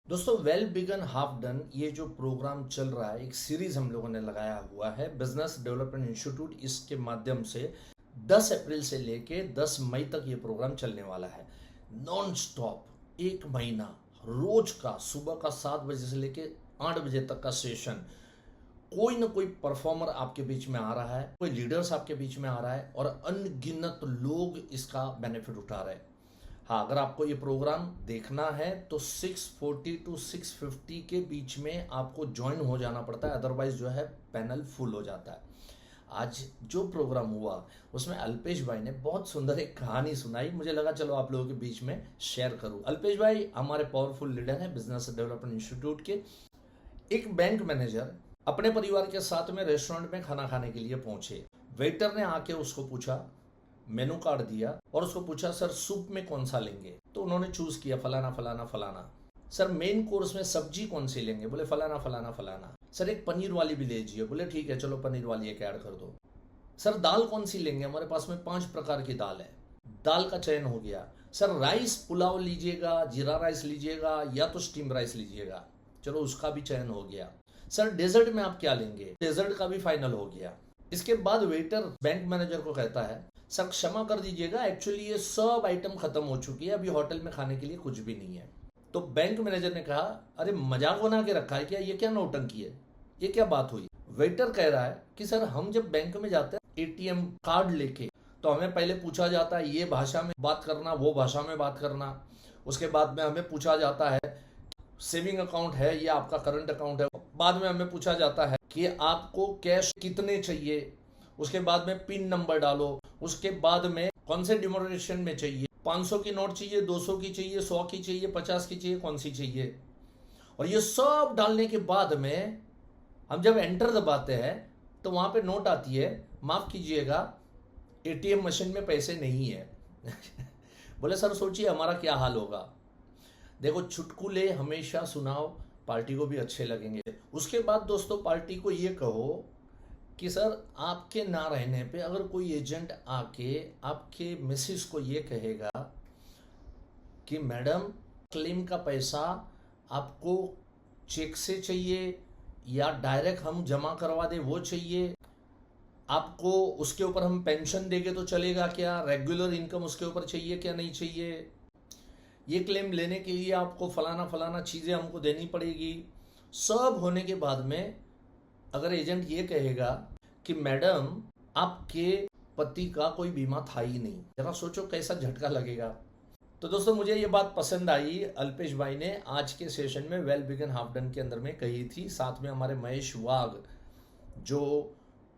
दोस्तों well begin half done ये जो प्रोग्राम चल रहा है, एक सीरीज हम लोगों ने लगाया हुआ है बिजनेस डेवलपमेंट इंस्टीट्यूट। इसके माध्यम से 10 अप्रैल से लेके 10 मई तक ये प्रोग्राम चलने वाला है। नॉन स्टॉप एक महीना रोज का सुबह का 7 बजे से लेके 8 बजे तक का सेशन। कोई ना कोई परफॉर्मर आपके बीच में आ रहा है, कोई लीडर्स आपके बीच में आ रहा है और अनगिनत लोग इसका बेनिफिट उठा रहे हैं। हाँ, अगर आपको ये प्रोग्राम देखना है तो 640 टू 650 के बीच में आपको ज्वाइन हो जाना पड़ता है, अदरवाइज जो है पैनल फुल हो जाता है। आज जो प्रोग्राम हुआ उसमें अल्पेश भाई ने बहुत सुंदर एक कहानी सुनाई, मुझे लगा चलो आप लोगों के बीच में शेयर करूं। अल्पेश भाई हमारे पावरफुल लीडर हैं बिजनेस डेवलपमेंट इंस्टीट्यूट के। एक बैंक मैनेजर अपने परिवार के साथ में रेस्टोरेंट में खाना खाने के लिए पहुंचे। वेटर ने आके उसको पूछा, मेनू कार्ड दिया और उसको पूछा सर सूप में कौन सा लेंगे, तो उन्होंने चूज किया फलाना फलाना फलाना। सर मेन कोर्स में सब्जी कौन सी लेंगे, बोले फलाना फलाना फलाना। सर एक पनीर वाली भी लीजिए, बोले ठीक है चलो पनीर वाली एक ऐड कर दो। सर दाल कौन सी लेंगे, हमारे पास में 5 प्रकार की दाल है। दाल का चयन हो गया। सर राइस पुलाव लीजिएगा, जीरा राइस लीजिएगा या तो स्टीम राइस लीजिएगा, चलो उसका भी चयन हो गया। सर डेजर्ट में आप क्या लेंगे, डेजर्ट का भी फाइनल हो गया। इसके बाद वेटर बैंक मैनेजर को कहता है सर क्षमा कर दीजिएगा, एक्चुअली ये सब आइटम खत्म हो चुकी है, अभी होटल में खाने के लिए कुछ भी नहीं है। तो बैंक मैनेजर ने कहा अरे मजाक बना के रखा है क्या, ये क्या नौटंकी है, ये क्या बात हुई। वेटर कह रहा है कि सर हम जब बैंक में जाते हैं एटीएम कार्ड लेके तो हमें पहले पूछा जाता है ये भाषा में बात करना, वो भाषा में बात करना। उसके बाद में हमें पूछा जाता है सेविंग अकाउंट है या आपका करंट अकाउंट है। बाद में हमें पूछा जाता है कि आपको कैश कितने चाहिए। उसके बाद में पिन नंबर डालो। उसके बाद में कौन से डिनोमिनेशन में चाहिए, 500 की नोट चाहिए, 200 की चाहिए, 100 की चाहिए, 50 की चाहिए, कौन सी चाहिए। और ये सब डालने के बाद में हम जब एंटर दबाते हैं तो वहां पे नोट आती है, माफ कीजिएगा एटीएम मशीन में पैसे नहीं है। बोले सर सोचिए हमारा क्या हाल होगा। देखो चुटकुले हमेशा सुनाओ, पार्टी को भी अच्छे लगेंगे। उसके बाद दोस्तों पार्टी को ये कहो कि सर आपके ना रहने पे अगर कोई एजेंट आके आपके मिसेस को ये कहेगा कि मैडम क्लेम का पैसा आपको चेक से चाहिए या डायरेक्ट हम जमा करवा दे वो चाहिए, आपको उसके ऊपर हम पेंशन देंगे तो चलेगा क्या, रेगुलर इनकम उसके ऊपर चाहिए क्या नहीं चाहिए, ये क्लेम लेने के लिए आपको फलाना फलाना चीज़ें हमको देनी पड़ेगी। सब होने के बाद में अगर एजेंट ये कहेगा कि मैडम आपके पति का कोई बीमा था ही नहीं, जरा सोचो कैसा झटका लगेगा। तो दोस्तों मुझे ये बात पसंद आई, अल्पेश भाई ने आज के सेशन में वेल बिगन हाफ डन के अंदर में कही थी। साथ में हमारे महेश वाघ जो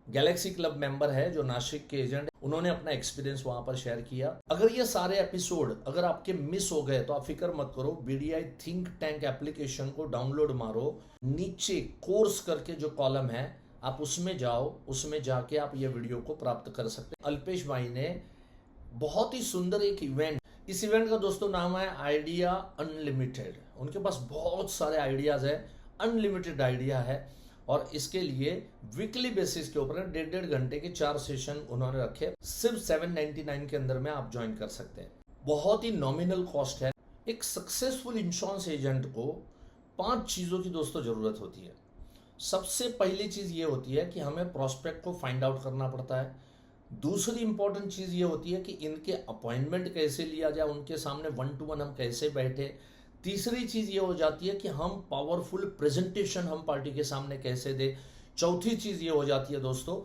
गैलेक्सी क्लब मेंबर है, जो नासिक के एजेंट, उन्होंने अपना एक्सपीरियंस वहां पर शेयर किया। अगर ये सारे एपिसोड अगर आपके मिस हो गए तो आप फिक्र मत करो, बीडीआई थिंक टैंक एप्लीकेशन को डाउनलोड मारो, नीचे कोर्स करके जो कॉलम है आप उसमें जाओ, उसमें जाके आप ये वीडियो को प्राप्त कर सकते हैं। अल्पेश भाई ने बहुत ही सुंदर एक इवेंट, इस इवेंट का दोस्तों नाम है आइडिया अनलिमिटेड। उनके पास बहुत सारे आइडियाज है, अनलिमिटेड आइडिया है और इसके लिए वीकली बेसिस के ऊपर 1.5 घंटे के 4 सेशन उन्होंने रखे। सिर्फ 799 के अंदर में आप ज्वाइन कर सकते हैं, बहुत ही नॉमिनल कॉस्ट है। एक सक्सेसफुल इंश्योरेंस एजेंट को 5 चीजों की दोस्तों जरूरत होती है। सबसे पहली चीज ये होती है कि हमें प्रोस्पेक्ट को फाइंड आउट करना पड़ता है। दूसरी इंपॉर्टेंट चीज ये होती है कि इनके अपॉइंटमेंट कैसे लिया जाए, उनके सामने 1 to 1 हम कैसे बैठे। तीसरी चीज ये हो जाती है कि हम पावरफुल प्रेजेंटेशन हम पार्टी के सामने कैसे दे। चौथी चीज ये हो जाती है दोस्तों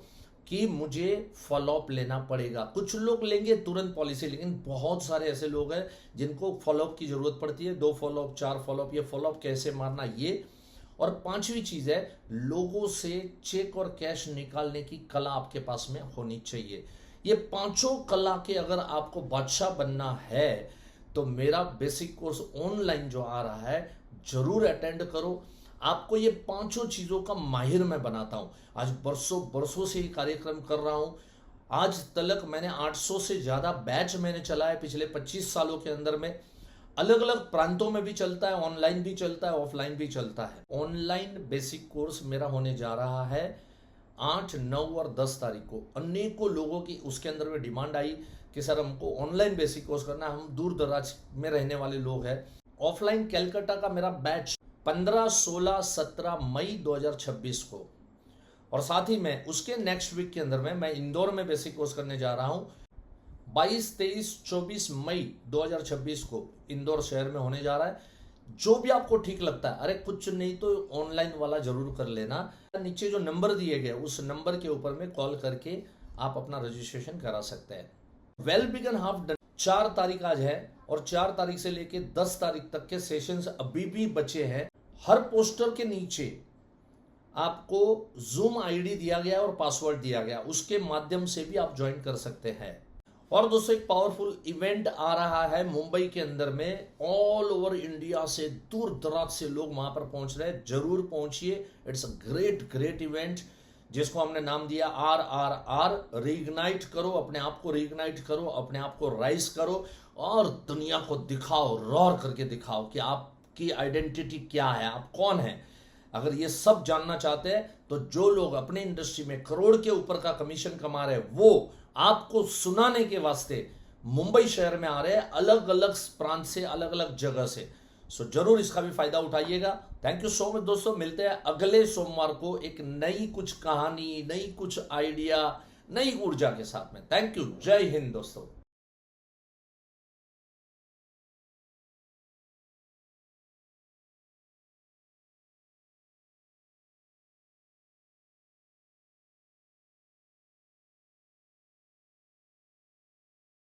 कि मुझे फॉलोअप लेना पड़ेगा। कुछ लोग लेंगे तुरंत पॉलिसी, लेकिन बहुत सारे ऐसे लोग हैं जिनको फॉलोअप की जरूरत पड़ती है, 2 फॉलोअप 4 फॉलोअप, ये फॉलोअप कैसे मारना ये। और 5वीं चीज है लोगों से चेक और कैश निकालने की कला आपके पास में होनी चाहिए। ये 5 कला के अगर आपको बादशाह बनना है तो मेरा बेसिक कोर्स ऑनलाइन जो आ रहा है जरूर अटेंड करो। आपको ये 5 चीजों का माहिर मैं बनाता हूं। आज बरसों बरसों से ये कार्यक्रम कर रहा हूं। आज तक मैंने 800 से ज्यादा बैच मैंने चलाया पिछले 25 सालों के अंदर में। अलग अलग प्रांतों में भी चलता है, ऑनलाइन भी चलता है, ऑफलाइन भी चलता है। ऑनलाइन बेसिक कोर्स मेरा होने जा रहा है 8, 9 और 10 तारीख को। अनेकों लोगों की उसके अंदर में डिमांड आई कि सर हमको ऑनलाइन बेसिक कोर्स करना है, हम दूर दराज में रहने वाले लोग हैं, ऑफलाइन कैलकाटा का मेरा बैच 15, 16, 17 मई 2026 को, और साथ ही में उसके नेक्स्ट वीक के अंदर में मैं इंदौर में बेसिक कोर्स करने जा रहा हूं 22, 23, 24 मई 2026 को इंदौर शहर में होने जा रहा है। जो भी आपको ठीक लगता है, अरे कुछ नहीं तो ऑनलाइन वाला जरूर कर लेना। नीचे जो नंबर दिए गए उस नंबर के ऊपर में कॉल करके आप अपना रजिस्ट्रेशन करा सकते हैं। वेल बिगन हाफ डन 4 तारीख आज है और 4 तारीख से लेके 10 तारीख तक के सेशंस अभी भी बचे हैं। हर पोस्टर के नीचे आपको जूम आईडी दिया गया और पासवर्ड दिया गया, उसके माध्यम से भी आप ज्वाइन कर सकते हैं। और दोस्तों एक पावरफुल इवेंट आ रहा है मुंबई के अंदर में, ऑल ओवर इंडिया से दूर दराज से लोग वहां पर पहुंच रहे हैं, जरूर पहुंचिए। इट्स अ ग्रेट इवेंट जिसको हमने नाम दिया RRR, रीइग्नाइट करो, अपने आप को रीइग्नाइट करो, अपने आप को राइज करो और दुनिया को दिखाओ, रोर करके दिखाओ कि आपकी आइडेंटिटी क्या है, आप कौन है। अगर ये सब जानना चाहते हैं तो जो लोग अपने इंडस्ट्री में करोड़ के ऊपर का कमीशन कमा रहे हैं वो आपको सुनाने के वास्ते मुंबई शहर में आ रहे हैं, अलग अलग प्रांत से, अलग अलग जगह से। सो जरूर इसका भी फायदा उठाइएगा। थैंक यू सो मच दोस्तों, मिलते हैं अगले सोमवार को एक नई कुछ कहानी, नई कुछ आइडिया, नई ऊर्जा के साथ में। थैंक यू, जय हिंद दोस्तों।